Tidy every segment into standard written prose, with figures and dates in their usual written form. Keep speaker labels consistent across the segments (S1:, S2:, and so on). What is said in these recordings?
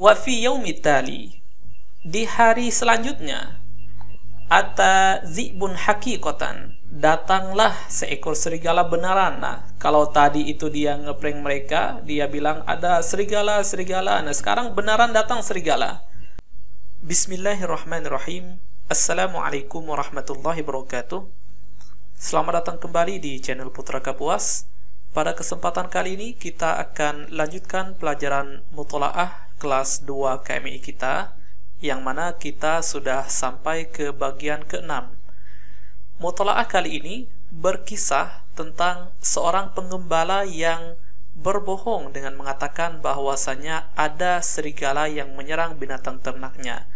S1: Wa fi yaumit tali, di hari selanjutnya, ata dzibun haqiqatan, datanglah seekor serigala beneran. Nah, kalau tadi itu dia ngeprank mereka, dia bilang ada serigala. Nah, sekarang beneran datang serigala. Bismillahirrahmanirrahim. Assalamualaikum warahmatullahi wabarakatuh. Selamat datang kembali di channel Putra Kapuas. Pada kesempatan kali ini kita akan lanjutkan pelajaran mutola'ah kelas 2 KMI kita, yang mana kita sudah sampai ke bagian ke-6. Mutola'ah kali ini berkisah tentang seorang penggembala yang berbohong dengan mengatakan bahwasanya ada serigala yang menyerang binatang ternaknya.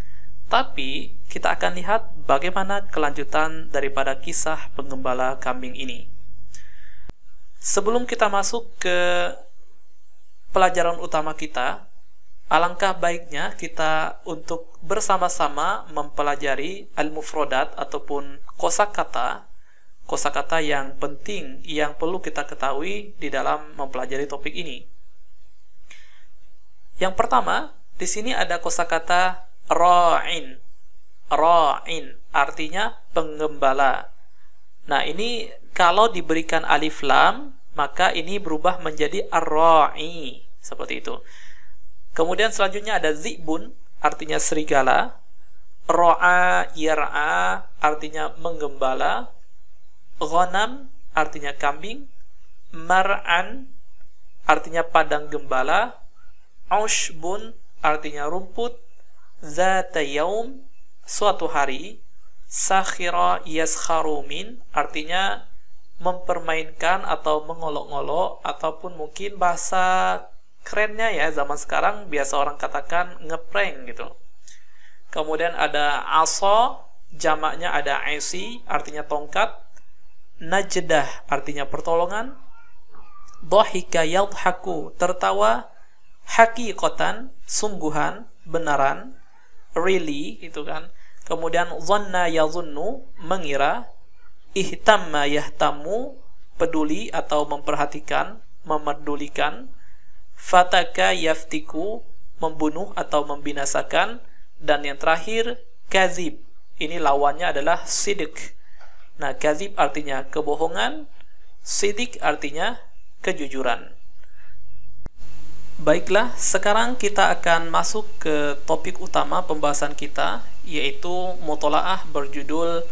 S1: Tapi kita akan lihat bagaimana kelanjutan daripada kisah penggembala kambing ini. Sebelum kita masuk ke pelajaran utama kita, alangkah baiknya kita untuk bersama-sama mempelajari al-mufrodat ataupun kosakata yang penting yang perlu kita ketahui di dalam mempelajari topik ini. Yang pertama, di sini ada kosakata ra'in. Ra'in artinya penggembala. Nah, ini kalau diberikan alif lam, maka ini berubah menjadi ar-ra'i, seperti itu. Kemudian selanjutnya ada zibun, artinya serigala. Ra'a yar'a, artinya menggembala. Ghanam, artinya kambing. Mar'an, artinya padang gembala. Ushbun, artinya rumput. Zata yaum, suatu hari. Sakhira yaskharu min, artinya mempermainkan atau mengolok-olok, ataupun mungkin bahasa kerennya ya zaman sekarang biasa orang katakan ngeprank gitu. Kemudian ada asa, jamaknya ada aisi, artinya tongkat. Najdah, artinya pertolongan. Dhahika yadhaku, tertawa. Haqiqatan, sungguhan, benaran. Really, itu kan. Kemudian dhanna yadhunnu, mengira. Ihtamma yahtamu, peduli atau memperhatikan, memedulikan. Fataka yaftiku, membunuh atau membinasakan. Dan yang terakhir, kazib. Ini lawannya adalah sidik. Nah, kazib artinya kebohongan, sidik artinya kejujuran. Baiklah, sekarang kita akan masuk ke topik utama pembahasan kita, yaitu mutola'ah berjudul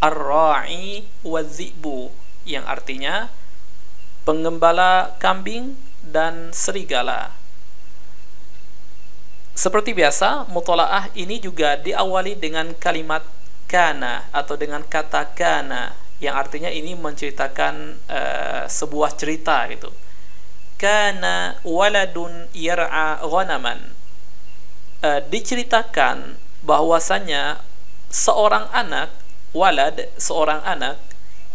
S1: Ar-Ra'i wa-Zi'bu, yang artinya penggembala kambing dan serigala. Seperti biasa, mutola'ah ini juga diawali dengan kalimat kana atau dengan kata kana, yang artinya ini menceritakan sebuah cerita gitu. Kana waladun yar'a ghanaman, diceritakan bahwasanya seorang anak, walad, seorang anak,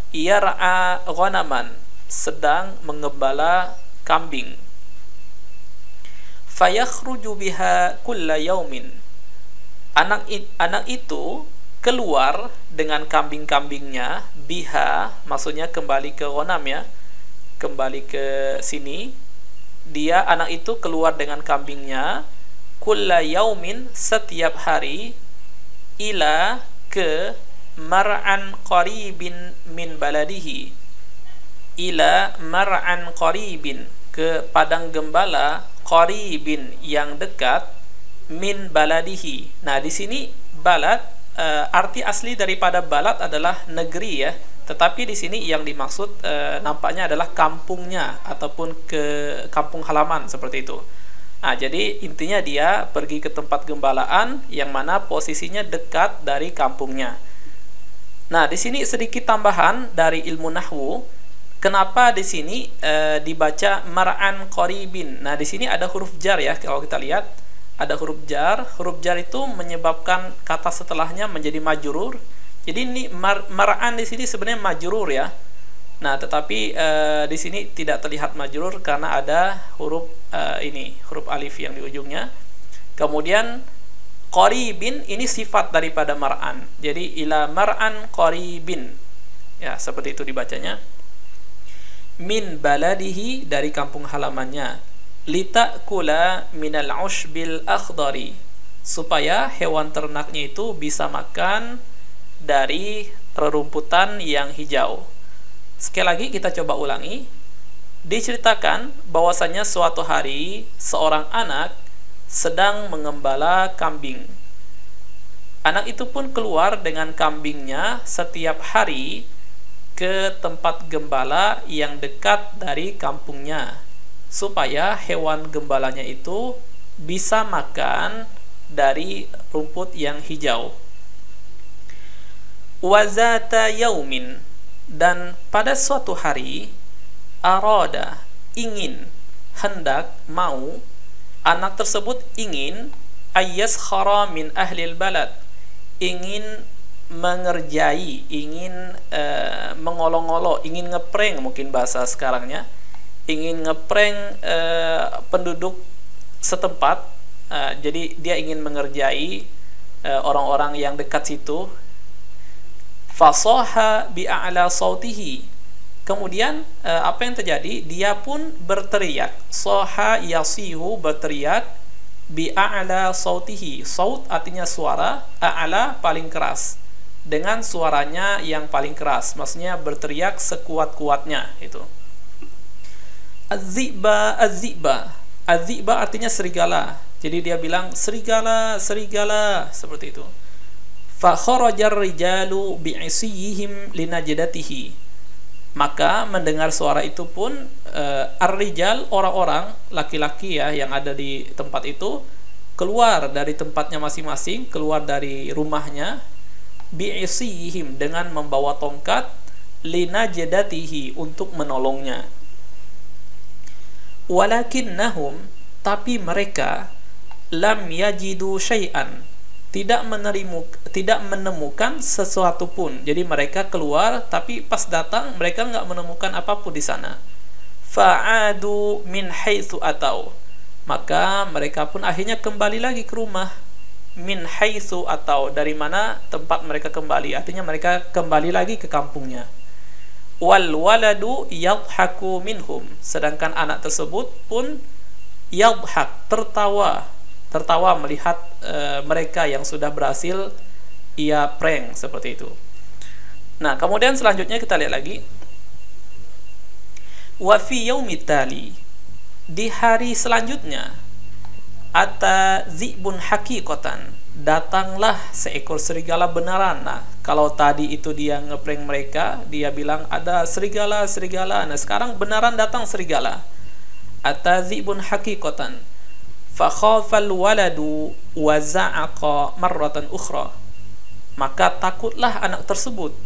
S1: yar'a ghanaman, sedang menggembala kambing. Fayakhruju biha kulla yaumin, anak itu keluar dengan kambing-kambingnya. Biha maksudnya kembali ke ghanam ya, kembali ke sini. Dia, anak itu keluar dengan kambingnya. Kulla yaumin, setiap hari. Ila, ke mar'an qaribin min baladihi. Ila mar'an qaribin, ke padang gembala. Qaribin, yang dekat. Min baladihi. Nah, di sini balad, arti asli daripada balad adalah negeri ya. Tetapi di sini yang dimaksud nampaknya adalah kampungnya ataupun ke kampung halaman, seperti itu. Nah, jadi intinya dia pergi ke tempat gembalaan yang mana posisinya dekat dari kampungnya. Nah, di sini sedikit tambahan dari ilmu nahwu. Kenapa di sini dibaca mar'an qaribin? Nah, di sini ada huruf jar ya, kalau kita lihat ada huruf jar. Huruf jar itu menyebabkan kata setelahnya menjadi majrur. Jadi ini mar'an di sini sebenarnya majrur ya. Nah, tetapi di sini tidak terlihat majrur karena ada huruf ini, huruf alif yang di ujungnya. Kemudian qaribin ini sifat daripada mar'an. Jadi ila mar'an qaribin. Ya, seperti itu dibacanya. Min baladihi, dari kampung halamannya. litakula minal ushbil akhdari, supaya hewan ternaknya itu bisa makan dari rerumputan yang hijau. Sekali lagi kita coba ulangi. Diceritakan bahwasanya suatu hari seorang anak sedang mengembala kambing. Anak itu pun keluar dengan kambingnya setiap hari ke tempat gembala yang dekat dari kampungnya, supaya hewan gembalanya itu bisa makan dari rumput yang hijau. Wazata yaumin, dan pada suatu hari, arada, ingin, hendak, mau, anak tersebut ingin ayyaskhara min ahlil balad, ingin mengerjai, ingin mengolok-olok, ingin ngeprank, mungkin bahasa sekarangnya, ingin ngeprank penduduk setempat. Jadi dia ingin mengerjai orang-orang yang dekat situ. Fasaha bi'a'la sautihi, kemudian apa yang terjadi, dia pun berteriak. Soha yasihu, berteriak, bi'a'la sautihi, saut artinya suara, a'la paling keras, dengan suaranya yang paling keras, maksudnya berteriak sekuat-kuatnya itu. Az-zi'ba, az-zi'ba, az-zi'ba artinya serigala, jadi dia bilang serigala, serigala, seperti itu. Fa kharajar rijalu bi'isiyihim linajdatihi, maka mendengar suara itu pun ar-rijal, orang-orang laki-laki ya yang ada di tempat itu, keluar dari tempatnya masing-masing, keluar dari rumahnya, bi'isiyihim, dengan membawa tongkat, linajdatihi, untuk menolongnya. Walakinnahum, tapi mereka, lam yajidu syai'an, tidak menemukan sesuatu pun. Jadi mereka keluar, tapi pas datang mereka nggak menemukan apapun di sana. Fa'adu min haitsu atau, maka mereka pun akhirnya kembali lagi ke rumah. Min haitsu atau, dari mana tempat mereka kembali, artinya mereka kembali lagi ke kampungnya. Wal waladu yadhaku minhum, sedangkan anak tersebut pun yadhak, tertawa melihat mereka yang sudah berhasil ia prank seperti itu. Nah, kemudian selanjutnya kita lihat lagi. Wa fi yaumit tali, di hari selanjutnya, ata dzibun haqiqatan, datanglah seekor serigala beneran. Nah, kalau tadi itu dia ngeprank mereka, dia bilang ada serigala, serigala. Nah, sekarang beneran datang serigala. Ata dzibun haqiqatan, fakhafal waladu wa za'aqa marratan ukhra, maka takutlah anak tersebut,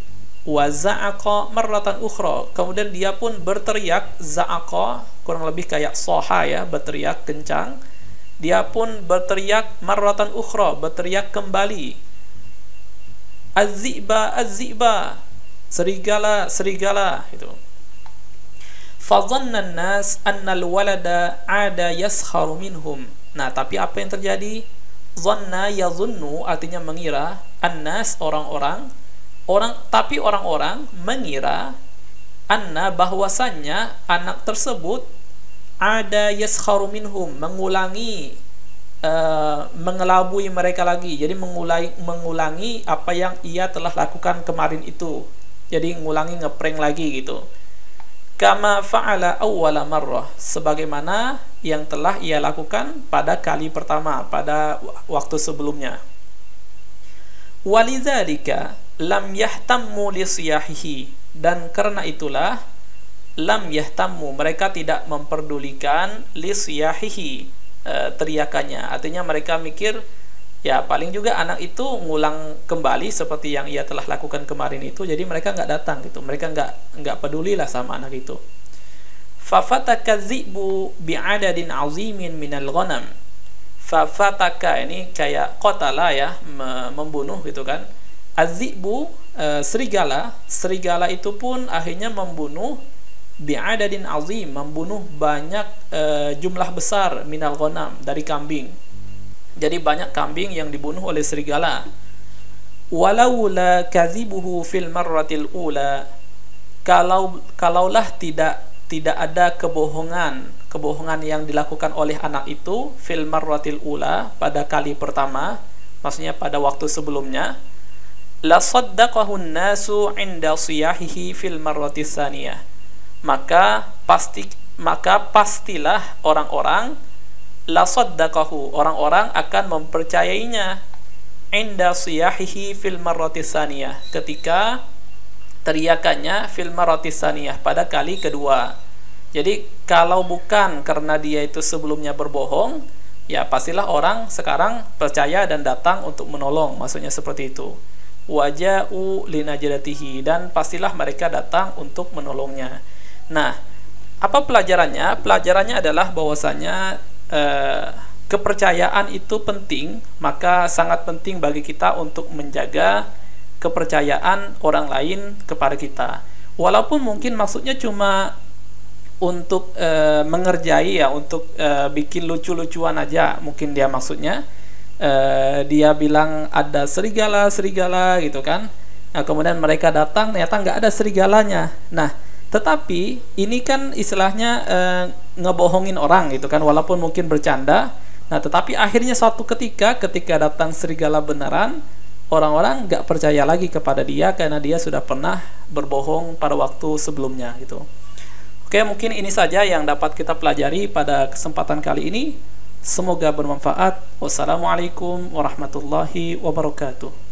S1: wa za'aqa marratan ukhra, kemudian dia pun berteriak. Za'aqa kurang lebih kayak soha ya, berteriak kencang. Dia pun berteriak marratan ukhra, berteriak kembali. Az-zi'ba, az-zi'ba, serigala, serigala itu. Fadhanna an-nas anna al-walada 'ada yaskharu minhum. Nah, tapi apa yang terjadi? Dhanna yadhunnu artinya mengira, an-nas orang-orang, tapi orang-orang mengira, anna bahwasannya anak tersebut, ada yaskharu minhum, mengulangi mengelabui mereka lagi. Jadi mengulangi apa yang ia telah lakukan kemarin itu. Jadi ngulangi ngeprank lagi gitu. Kama fa'ala awwala marrah, sebagaimana yang telah ia lakukan pada kali pertama, pada waktu sebelumnya. Walidzalika lam yahtammu li siyahihi, dan karena itulah lam yahtammu, mereka tidak memperdulikan li siyahihi, teriakannya. Artinya mereka mikir ya paling juga anak itu ngulang kembali seperti yang ia telah lakukan kemarin itu, jadi mereka nggak datang gitu, mereka nggak pedulilah sama anak itu. Fafataka dzi'bu bi'adadin 'azimin minal ghanam. Fafataka ini kayak qatala ya, membunuh gitu kan. Az-dzi'bu serigala itu pun akhirnya membunuh bi'adadin 'azim, membunuh banyak jumlah besar minal ghanam, dari kambing. Jadi banyak kambing yang dibunuh oleh serigala. Walaula kadhibuhu fil marratil ula, kalaulah tidak ada kebohongan kebohongan yang dilakukan oleh anak itu fil marratil ula, pada kali pertama, maksudnya pada waktu sebelumnya, la saddaqahun nasu 'inda siyahihi fil marratis tsaniyah. Maka pastilah orang-orang, la saddaqahu, orang-orang akan mempercayainya, inda siyahihi fil marratis tsaniyah, ketika teriakannya fil marratis tsaniyah, pada kali kedua. Jadi kalau bukan karena dia itu sebelumnya berbohong, ya pastilah orang sekarang percaya dan datang untuk menolong, maksudnya seperti itu. Waja'u linajdatihi, dan pastilah mereka datang untuk menolongnya. Nah, apa pelajarannya? Pelajarannya adalah bahwasanya kepercayaan itu penting, maka sangat penting bagi kita untuk menjaga kepercayaan orang lain kepada kita. Walaupun mungkin maksudnya cuma untuk mengerjai, ya, untuk bikin lucu-lucuan aja, mungkin dia maksudnya dia bilang ada serigala gitu kan. Nah, kemudian mereka datang, ternyata nggak ada serigalanya. Nah, tetapi ini kan istilahnya ngebohongin orang gitu kan, walaupun mungkin bercanda. Nah, tetapi akhirnya suatu ketika datang serigala beneran, orang-orang nggak percaya lagi kepada dia karena dia sudah pernah berbohong pada waktu sebelumnya gitu. Oke, mungkin ini saja yang dapat kita pelajari pada kesempatan kali ini. Semoga bermanfaat. Wassalamualaikum warahmatullahi wabarakatuh.